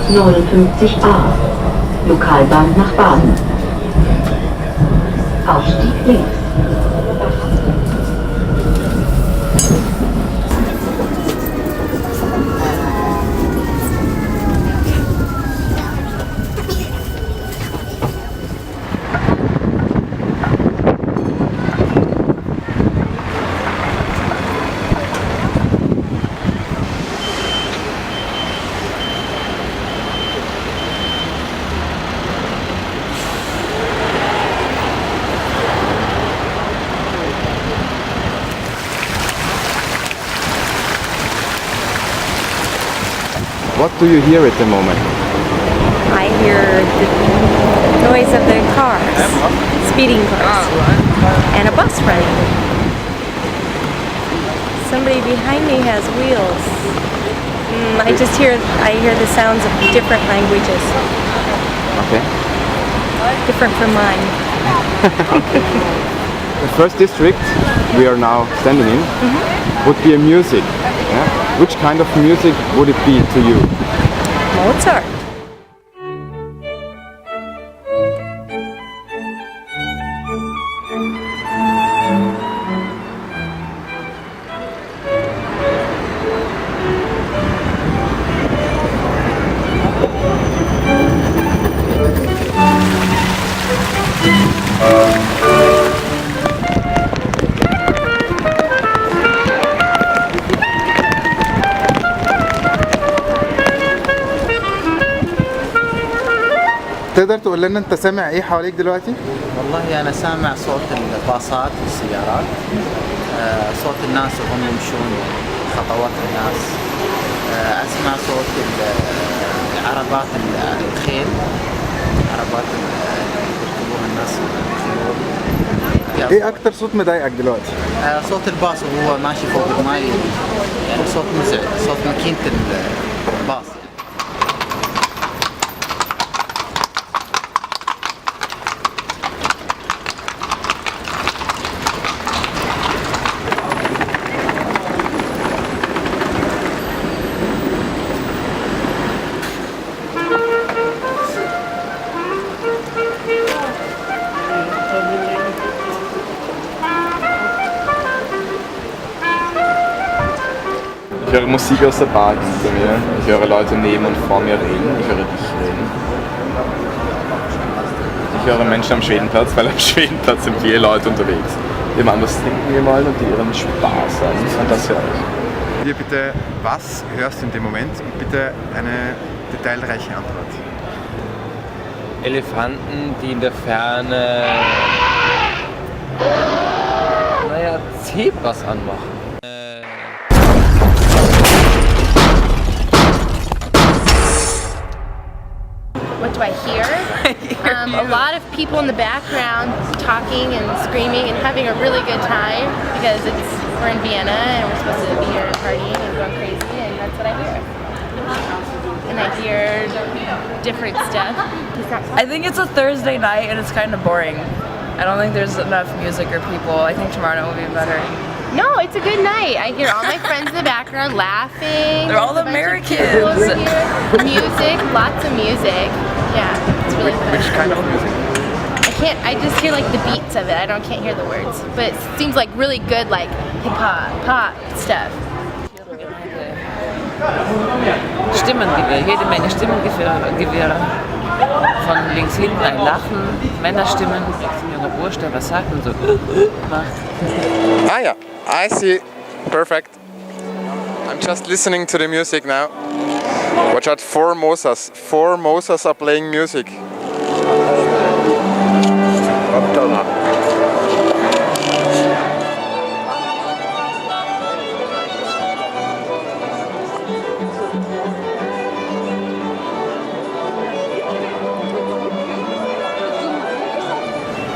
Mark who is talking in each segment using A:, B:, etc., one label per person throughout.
A: 59a. Lokalbahn nach Baden. Ausstieg links.
B: What do you hear at the moment?
C: I hear the noise of the cars, speeding cars, and a bus running. Somebody behind me has wheels. I hear the sounds of different languages.
B: Okay.
C: Different from mine.
B: Okay. The first district we are now standing in would be a music. Yeah? Which kind of music would it be to you?
C: Mozart.
B: تقدر تقول لنا انت سامع ايه حواليك دلوقتي؟
D: والله أنا سامع صوت الباصات والسيارات، صوت الناس وهم يمشون، خطوات الناس، أسمع صوت عربات الخيل، عربات يركبوها الناس الخيول.
B: ايه اكتر صوت مضايقك دلوقتي؟
D: صوت الباص وهو ماشي فوق الماء، يعني صوت مزعج، صوت ماكينة الباص.
B: Ich höre Musik aus der Bar hinter mir, ich höre Leute neben und vor mir reden, ich höre dich reden. Ich höre Menschen am Schwedenplatz, weil am Schwedenplatz sind viele Leute unterwegs, die mal was trinken gehen wollen und die ihren Spaß haben. Und das höre ich. Hier bitte, was hörst du in dem Moment? Und bitte eine detailreiche Antwort.
E: Elefanten, die in der Ferne, Zebras anmachen.
F: What do I hear? A lot of people in the background talking and screaming and having a really good time because we're in Vienna and we're supposed to be here and partying and going crazy, and that's what I hear. And I hear different stuff.
G: I think it's a Thursday night and it's kind of boring. I don't think there's enough music or people. I think tomorrow night will be better.
F: No, it's a good night. I hear all my friends in the background laughing.
G: They're all Americans.
F: Music, lots of music. Yeah, it's really fun.
B: Which kind of music?
F: I just hear like the beats of it. Can't hear the words. But it seems like really good like hip hop, pop stuff.
G: Stimmengewirr, jede Menge Stimmengewirr. Von links hinten ein Lachen, Männerstimmen, ein junger Bursch, der was sagt und so macht.
B: Ah yeah, I see. Perfect. I'm just listening to the music now. Watch out, four Mosas. Four Mosas are playing music.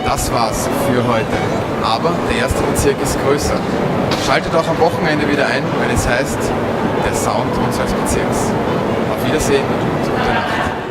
B: Das war's für heute. Aber der erste Bezirk ist größer. Schaltet auch am Wochenende wieder ein, wenn es heißt, der Sound unseres Bezirks. Auf Wiedersehen und gute Nacht.